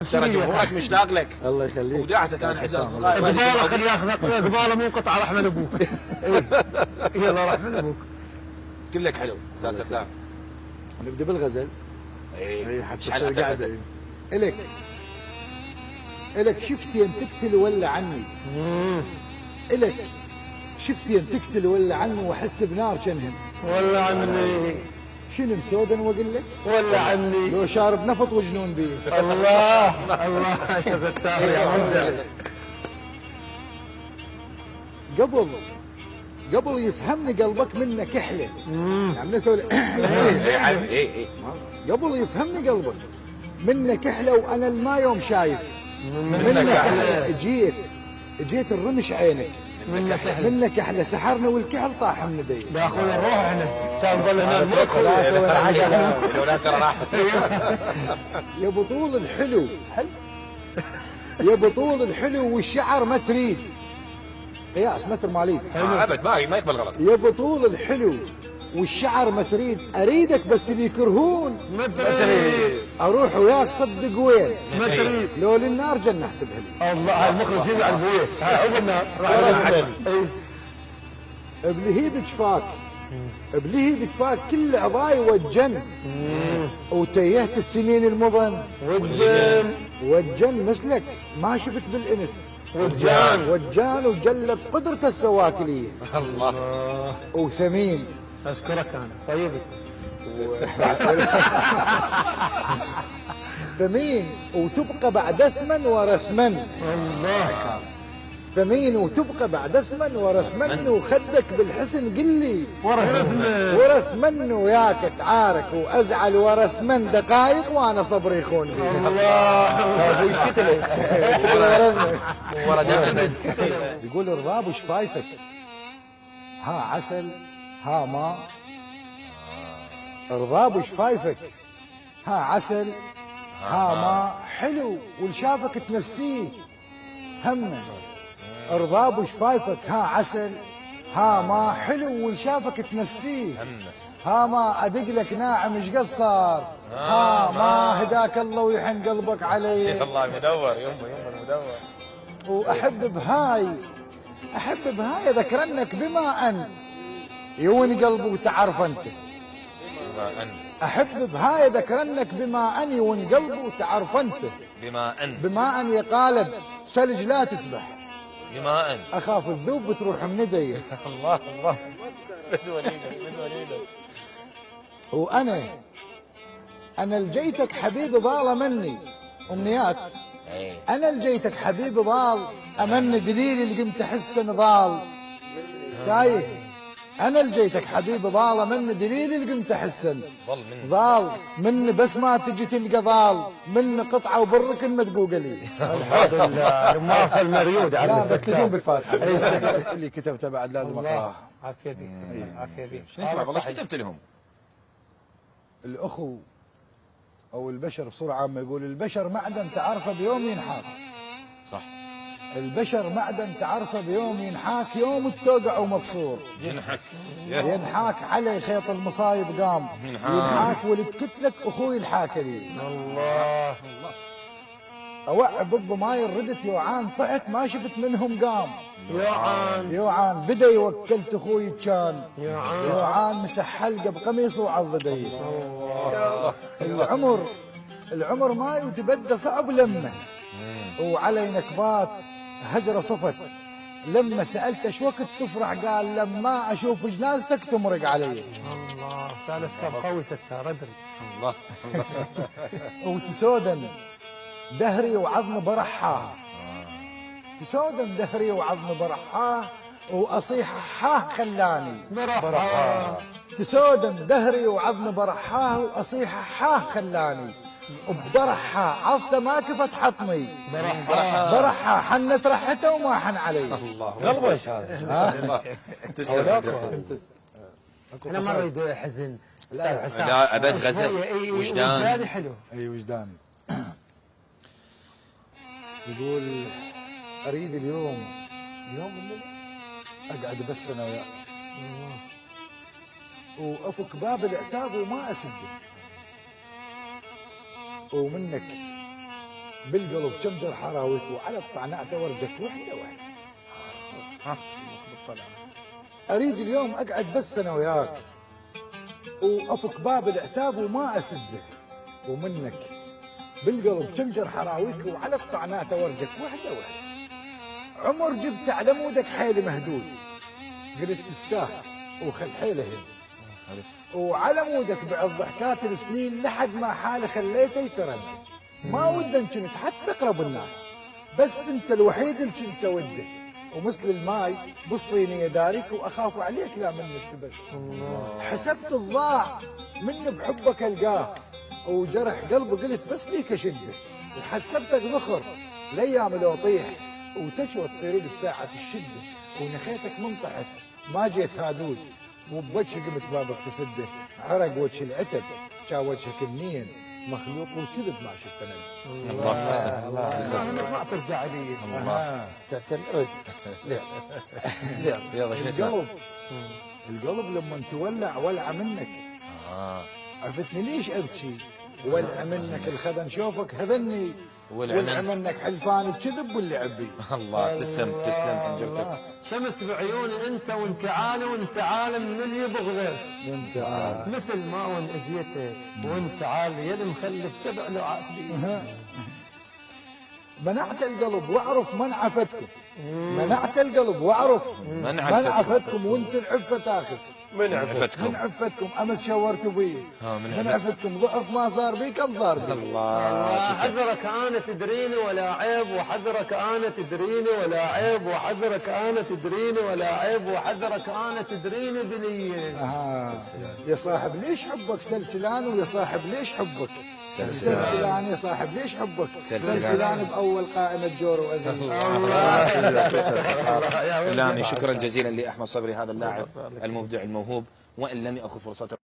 ترى جمهورك مشتاق لك. الله يخليك. ودعته كان حساس. قباله خليه ياخذ قباله مو قطعه راح من ابوك. يلا راح من ابوك. كلك حلو اساس افلام. نبدا بالغزل. اي حتى قاعده. الك شفتين تقتل ولا عني؟ الك شفتين تقتل ولا عني واحس بنار جنهم؟ ولا عني. شنو مسودا واقول لك؟ ولا عني. لو شارب نفط وجنون بيه. الله الله يا فتاح يا مهندس. قبل يفهمني قلبك منه كحله. يعني نسوي قبل يفهمني قلبك منه كحله وانا الما يوم شايف منه كحله. جيت الرمش عينك منه كحله سحرنا والكحل طاح من يدي. يا اخوي نروح احنا عشان نظل هنا المخ. الولاد ترى راح. يا بطول الحلو يا بطول الحلو والشعر ما تريد قياس متر ماليد. ابد ما يقبل غلط. يا بطول الحلو والشعر ما تريد اريدك بس اللي يكرهون ما تريد. اروح وياك صدق وين ما تريد. لو للنار جنة احسبها لي. الله المخرج يزعل بويه. عقب النار بلهيب جفاك بلهيب جفاك كل عضاي وجن وتيهت السنين المضن وجن مثلك ما شفت بالانس. وجان وجلت قدرته السواكليه. الله وثمين. اشكرك انا طيبت. ثمين وتبقى بعد اثمن ورسمن. الله ثمين وتبقى بعد اثمن ورسمن وخدك بالحسن قل لي ورسمن وياك تعارك وازعل ورسمن دقايق وانا صبري يخون لي. الله وش كتله؟ يقول الرضاب وشفايفك ها عسل ها ماء. رضاب وشفايفك ها عسل ها ماء حلو والشافك تنسيه همه. رضاب وشفايفك ها عسل ها ماء حلو والشافك تنسيه. ها ما ادق لك ناعم ايش قصر. ها ما هداك الله ويحن قلبك علي. الله المدور يمه المدور. واحب بهاي ذكرنك بما ان يون قلبي وتعرف انت. احب بهاي ذكرنك بما ان يون قلبي وتعرف انت. بما ان يقالب ثلج لا تسبح. بما ان اخاف الذوب بتروح من يدي. الله بدون ايدك. وانا لجيتك حبيبي ضال مني امنيات. انا لجيتك حبيبي ضال امن دليلي اللي قمت احس ضال تايه. انا لجيتك حبيبي ضال من دليلي اللي قمت احس ضال من بس ما تجي تلقى ضال من قطعه وبرك مدقوقه لي. الحمد لله المواصل مريود. لا بس تزين بالفاتحه اللي كتبته بعد لازم اقراه. عافيه بيك عافيه بيك. شنو اسمع والله ايش كتبت لهم؟ الاخو او البشر بصوره عامه يقول البشر معدن تعرفه بيوم ينحاك. صح. البشر معدن تعرفه بيوم ينحاك يوم التوقع ومكسور. ينحاك علي خيط المصايب قام ينحاك ولد كتلك اخوي الحاك لي. الله اوعب بالضماير ردت يوعان طحت ما شفت منهم قام. يوعان بدا يوكلت اخوي كان يوعان مسح حلقه بقميص وعض يدي. العمر ما يتبدى صعب لمه وعلي نكبات هجره صفت. لما سالته ايش وقت تفرح قال لما اشوف جنازتك تمرق علي. الله ثالث كان قوي ستار ادري. الله وتسودن دهري وعظم برحاه. تسودن دهري وعظم برحاه واصيح حاه خلاني. برحاه تسودن دهري وعظم برحاه واصيح حاه خلاني. وبرحها عضته ما كفت حطني. برحها حنت رحته وما حن علي. قلبه ايش هذا؟ تسلم. انا ما اريد حزن استاذ حسام. لا ابد غزل وجداني حلو. اي وجداني. يقول اريد اليوم اقعد بس انا وياك وافك باب العتاب وما اسده. ومنك بالقلب شمجر حراويك وعلى الطعنات ورجك وحده وحده. ها بالطلع. اريد اليوم اقعد بس انا وياك وافك باب العتاب وما اسده، ومنك بالقلب شمجر حراويك وعلى الطعنات ورجك وحده وحده. عمر جبت على مودك حيل مهدود، قلت تستاهل وخل حيله هدي، وعلى مودك بعد ضحكات السنين لحد ما حالي خليته يتردد. ما ودن كنت حتى اقرب الناس، بس انت الوحيد اللي كنت اوده، ومثل الماي بالصينيه دارك واخاف عليك لا منك تبد. حسبت الضاع من بحبك القاه، وجرح قلبي قلت بس بيك اشده، وحسبتك ذخر الايام لو طيح وتشوى تصير لي بساعه الشده، ونخيتك منطحت ما جيت هادود، وبوجهي قمت بابك تسده، عرق وجه العتب كان وجهك منين مخلوق وكذب ما شفت انا. الله تسلم. ما ترجع لي. الله. يلا شو اسمه؟ القلب لما تولع ولع منك. عرفتني ليش ابكي؟ ولع منك الخذن شوفك هذني، ولع منك حلفان الكذب واللعب بي. الله تسلم حنجرتك. شمس بعيوني انت وانت عالي وانت عالم من اللي يبغضك. وانت عالم مثل ما وين اجيتك وانت عالي يلي مخلف 7 لوعات بي. منعت القلب واعرف منعفتكم، منعت القلب واعرف منعفتكم، وانت العفه تاخذ من عفتكم امس شورتوا بي، من عفتكم ضعف ما صار بي كم صار بي. الله حذرك انا تدريني ولا عيب، وحذرك انا تدريني ولا عيب، وحذرك انا تدريني ولا عيب، وحذرك انا تدريني بنيه. يا صاحب ليش حبك سلسلان، ويا صاحب ليش حبك سلسلان، يا صاحب ليش حبك سلسلان باول قائمه جور واذن. الله شكرا جزيلا لاحمد صبري هذا اللاعب المبدع الموهوب، وان لم ياخذ فرصته.